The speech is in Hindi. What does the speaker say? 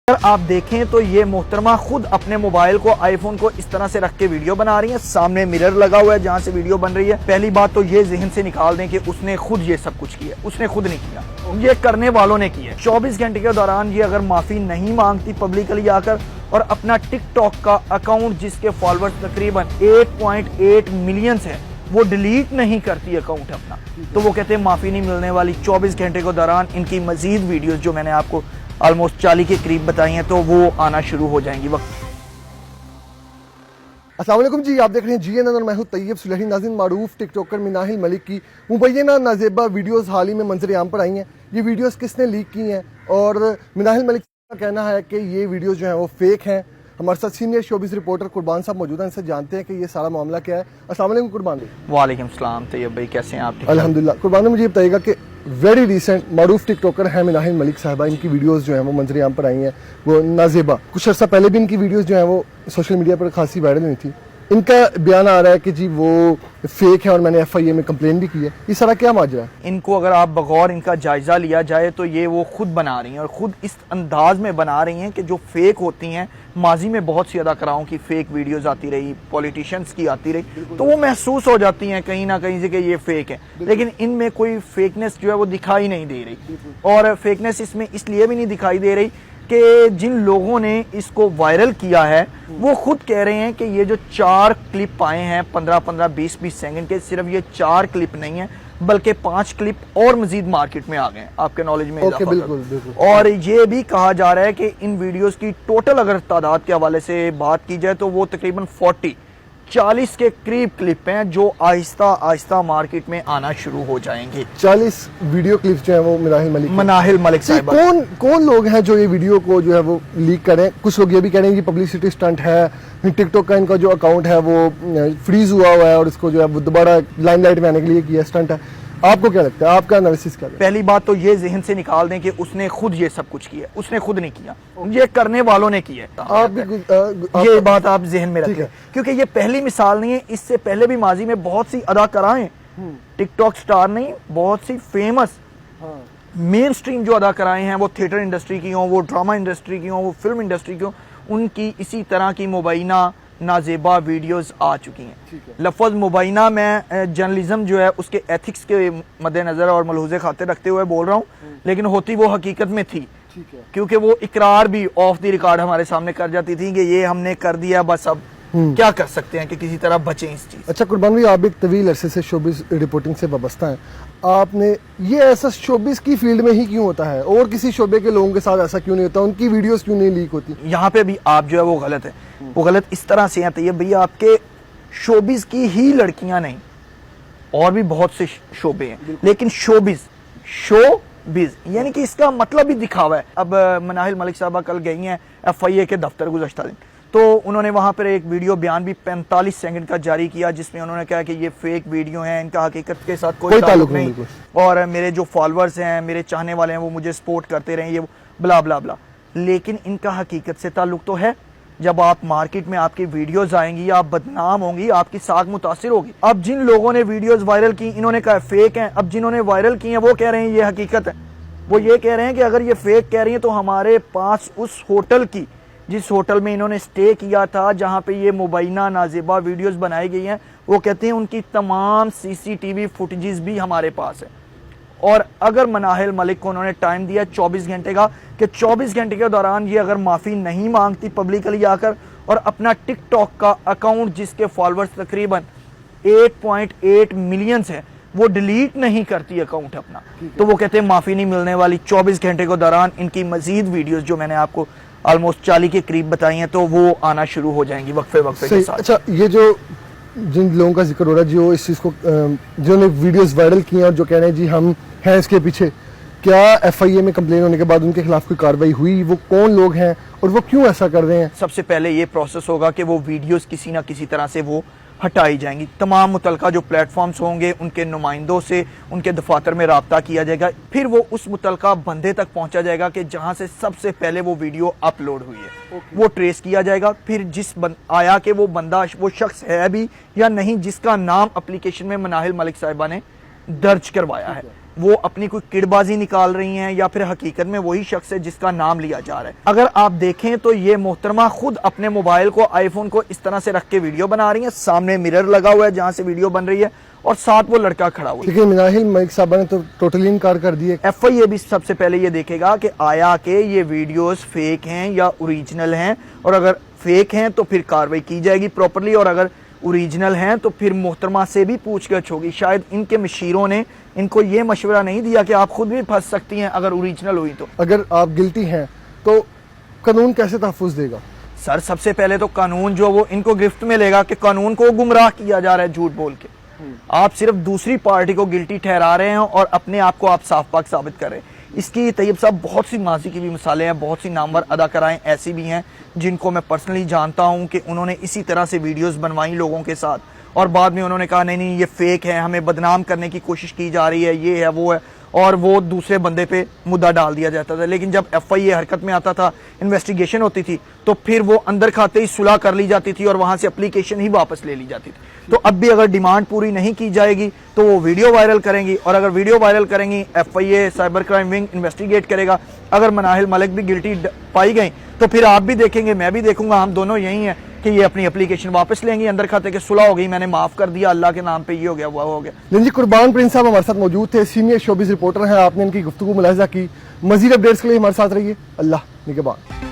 अगर आप देखें तो ये मोहतरमा खुद अपने मोबाइल को, आईफोन को इस तरह से रख के वीडियो बना रही है। सामने मिरर लगा हुआ है जहां से वीडियो बन रही है। पहली बात तो ये जहन से निकाल दें कि उसने खुद ये सब कुछ किया, उसने खुद नहीं किया, ये करने वालों ने किया। 24 घंटे के दौरान ये अगर माफी नहीं मांगती पब्लिकली आकर और अपना टिकटॉक का अकाउंट जिसके फॉलोअर्स तकरीबन 8.8 मिलियन है वो डिलीट नहीं करती अकाउंट अपना, तो वो कहते हैं माफी नहीं मिलने वाली। 24 घंटे के दौरान इनकी मजीद वीडियोस जो मैंने आपको ऑलमोस्ट 40 के करीब बताई हैं तो वो आना शुरू हो जाएंगी वक्त। अस्सलाम वालेकुम जी, आप देख रहे हैं GNN और मैं हूं तैयब सुलैही। नाज़रीन, मारूफ टिकटॉकर मिनाहिल मलिक की मुबैना नाजेबा वीडियोस हाल ही में मंजर आम पर आई हैं। ये वीडियोस किसने लीक की हैं और मिनाहिल मलिक का कहना है कि ये वीडियोस जो हैं वो फेक हैं। हमारे साथ सीनियर शोबिस रिपोर्टर कुर्बान साहब मौजूद हैं, इनसे जानते हैं कि ये सारा मामला क्या है। अस्सलाम वालेकुम कुर्बान भाई। वालेकुम सलाम तैयब भाई, कैसे हैं आप? अल्हम्दुलिल्लाह। कुर्बान, मुझे बताइएगा कि वेरी रिसेंट मारूफ टिकटॉकर है मिनाहिल मलिक साहबा, इनकी वीडियोस जो हैं वो मंजर आम पर आई हैं, वो नाजेबा। कुछ अर्सा पहले भी इनकी वीडियोस जो हैं वो सोशल मीडिया पर खासी वायरल हुई थी। इनका बयान आ रहा है कि जी वो फेक है और मैंने FIA में कंप्लेन भी की है। ये सारा क्या माजरा है? इनको अगर आप बगौर इनका जायजा लिया जाए तो ये वो खुद बना रही हैं और खुद इस अंदाज में बना रही हैं कि जो फेक होती हैं। माजी में बहुत सी अदाकाराओं की फेक वीडियोस आती रही, पॉलिटिशियंस की आती रही, तो वो महसूस हो जाती हैं कहीं ना कहीं से कि ये फेक है, लेकिन इनमें कोई फेकनेस जो है वो दिखाई नहीं दे रही। और फेकनेस इसमें इसलिए भी नहीं दिखाई दे रही कि जिन लोगों ने इसको वायरल किया है वो खुद कह रहे हैं कि ये जो 4 क्लिप आए हैं 15-15, 20-20 सेकंड के, सिर्फ ये 4 क्लिप नहीं है बल्कि 5 क्लिप और मजीद मार्केट में आ गए। आपके नॉलेज में इजाफा बिल्कुल। और ये भी कहा जा रहा है कि इन वीडियोस की टोटल अगर तादाद के हवाले से बात की जाए तो वो तकरीबन 40 के करीब क्लिप हैं जो आहिस्ता आहिस्ता मार्केट में आना शुरू हो जाएंगे। 40 वीडियो क्लिप्स जो है वो मिनाहिल मलिक साहब। कौन लोग हैं जो ये वीडियो को जो है वो लीक करें? कुछ लोग ये भी कह रहे हैं कि पब्लिसिटी स्टंट है, टिकटॉक का इनका जो अकाउंट है वो फ्रीज हुआ है और इसको जो है वो दोबारा लाइमलाइट में आने के लिए किया स्टंट है। आपको क्या लगता है, आपका एनालिसिस क्या है? पहली बात तो ये जहन से निकाल दें कि उसने खुद ये सब कुछ किया, उसने खुद नहीं किया, ये करने वालों ने किया। आप भी ये बात आप जहन में रखें क्योंकि ये पहली मिसाल नहीं है। इससे पहले भी माजी में बहुत सी अदाकाराएं, टिकटॉक स्टार नहीं, बहुत सी फेमस मेन स्ट्रीम जो अदाकाराएं हैं वो थिएटर इंडस्ट्री की हों, वो ड्रामा इंडस्ट्री की हों, वो फिल्म इंडस्ट्री की हों, उनकी इसी तरह की मुबैना नाजेबा वीडियोस आ चुकी हैं। लफ्ज़ मुबैना में जर्नलिज्म जो है उसके एथिक्स के मद्देनजर और मलहूज़े खातिर रखते हुए बोल रहा हूँ, लेकिन होती वो हकीकत में थी क्योंकि वो इकरार भी ऑफ द रिकॉर्ड हमारे सामने कर जाती थी कि ये हमने कर दिया, बस अब क्या कर सकते हैं कि किसी तरह बचें इस चीज। अच्छा कुर्बान भाई, आप एक तवील अरसे से शोबिस रिपोर्टिंग से वाबस्ता हैं, आपने ये ऐसा शोबिस की फील्ड में ही क्यों होता है और किसी शोबे के लोगों के साथ ऐसा क्यों नहीं होता? उनकी वीडियोस क्यों नहीं लीक होती? यहाँ पे भी आप जो है वो गलत है। वो गलत इस तरह से है भैया, आपके शोबिस की ही लड़कियां नहीं, और भी बहुत से शोबे हैं, लेकिन शोबिज यानी कि इसका मतलब ही दिखावा है। अब मिनाहिल मलिक साहबा कल गई हैं FIA के दफ्तर गुज़श्ता दिन, तो उन्होंने वहां पर एक वीडियो बयान भी 45 सेकंड का जारी किया जिसमें उन्होंने कहा कि ये फेक वीडियो है, इनका हकीकत के साथ कोई ताल्लुक नहीं, और मेरे जो फॉलोअर्स हैं, मेरे चाहने वाले हैं, वो मुझे सपोर्ट करते रहे, ये ब्ला ब्ला ब्ला। लेकिन इनका हकीकत से ताल्लुक तो है। जब आप मार्केट में आपकी वीडियोस आएंगी, आप बदनाम होंगी, आपकी साख मुतासिर होगी। अब जिन लोगों ने वीडियोस वायरल की इन्होंने कहा फेक हैं, अब जिन्होंने वायरल की हैं वो कह रहे हैं ये हकीकत है। वो ये कह रहे हैं कि अगर ये फेक कह रही हैं तो हमारे पास उस होटल की, जिस होटल में इन्होंने स्टे किया था, जहां पे ये मुबैना नाजेबा वीडियोस बनाई गई हैं, वो कहते हैं उनकी तमाम CCTV फुटेजेस भी हमारे पास है। और अगर मिनाहिल मलिक को उन्होंने टाइम दिया 24 घंटे का कि 24 घंटे के दौरान ये अगर माफ़ी नहीं मांगती पब्लिकली आकर और अपना टिकटॉक का अकाउंट जिसके फॉलोअर्स तकरीबन 8.8 मिलियन है वो डिलीट नहीं करती अकाउंट अपना, तो वो कहते हैं माफ़ी नहीं मिलने वाली। 24 घंटे के दौरान इनकी मजीद वीडियोस जो मैंने आपको ऑलमोस्ट 40 के करीब बताई हैं तो वो आना शुरू हो जाएंगी वक्फे के साथ। अच्छा, ये जो जिन लोगों का जिक्र हो रहा है जो इस चीज़ को जिन्होंने वीडियोस वायरल की हैं और जो कह रहे हैं जी हम हैं इसके पीछे, क्या FIA में कंप्लेन होने के बाद उनके खिलाफ कोई कार्रवाई हुई? वो कौन लोग हैं और वो क्यों ऐसा कर रहे हैं? सबसे पहले ये प्रोसेस होगा कि वो वीडियोस किसी ना किसी तरह से वो हटाई जाएंगी। तमाम मुतलका जो प्लेटफॉर्म्स होंगे उनके नुमाइंदों से उनके दफातर में राब्ता किया जाएगा, फिर वो उस मुतलका बंदे तक पहुंचा जाएगा कि जहां से सबसे पहले वो वीडियो अपलोड हुई है। वो ट्रेस किया जाएगा, फिर आया कि वो बंदा, वो शख्स है भी या नहीं जिसका नाम एप्लीकेशन में मिनाहिल मलिक साहिबा ने दर्ज करवाया है, वो अपनी कोई किड़बाजी निकाल रही हैं या फिर हकीकत में वही शख्स है जिसका नाम लिया जा रहा है। अगर आप देखें तो ये मोहतरमा खुद अपने मोबाइल को, आईफोन को इस तरह से रख के वीडियो बना रही है, सामने मिरर लगा हुआ है जहां से वीडियो बन रही है और साथ वो लड़का खड़ा हुआ है। लेकिन मिनाहिल मलिक साहब ने तो टोटली इनकार कर दिए। FIA भी सबसे पहले ये देखेगा कि आया कि ये वीडियोस फेक हैं या ओरिजिनल हैं, और अगर फेक हैं तो फिर कार्रवाई की जाएगी प्रॉपरली, और अगर ओरिजिनल हैं तो फिर मोहतरमा से भी पूछगछ होगी। शायद इनके मशीरों ने इनको ये मशवरा नहीं दिया कि आप खुद भी फंस सकती हैं अगर ओरिजिनल हुई तो। अगर आप गिल्टी हैं तो कानून कैसे तहफ़्फ़ुज़ देगा? सर सबसे पहले तो कानून जो वो इनको गिफ्ट में लेगा कि कानून को गुमराह किया जा रहा है झूठ बोल के। आप सिर्फ दूसरी पार्टी को गिल्टी ठहरा रहे हैं और अपने आप को आप साफ पाक साबित कर रहे हैं। इसकी तैयब साहब बहुत सी माजी की भी मिसालें हैं, बहुत सी नामवर अदाकाराएं ऐसी भी हैं जिनको मैं पर्सनली जानता हूं कि उन्होंने इसी तरह से वीडियोस बनवाई लोगों के साथ और बाद में उन्होंने कहा नहीं नहीं ये फेक है, हमें बदनाम करने की कोशिश की जा रही है, ये है वो है, और वो दूसरे बंदे पे मुद्दा डाल दिया जाता था। लेकिन जब FIA हरकत में आता था, इन्वेस्टिगेशन होती थी, तो फिर वो अंदर खाते ही सुलह कर ली जाती थी और वहां से एप्लीकेशन ही वापस ले ली जाती थी। तो अब भी अगर डिमांड पूरी नहीं की जाएगी तो वो वीडियो वायरल करेंगी, और अगर वीडियो वायरल करेंगी FIA cyber crime wing investigate करेगा। अगर मनाहिल मलिक भी गिल्टी पाई गई तो फिर आप भी देखेंगे, मैं भी देखूंगा, हम दोनों यही हैं कि ये अपनी एप्लीकेशन वापस लेंगी, अंदर खाते के सुलह हो गई, मैंने माफ कर दिया अल्लाह के नाम पे, ये हो गया वो हो गया। लेकिन जी कुर्बान प्रिंस साहब हमारे साथ मौजूद थे, सीनियर शोबिज़ रिपोर्टर हैं, आपने इनकी गुफ्तगू मुलाहिजा की। मज़ीद अपडेट्स के लिए हमारे साथ रहिए। अल्लाह निगहबान।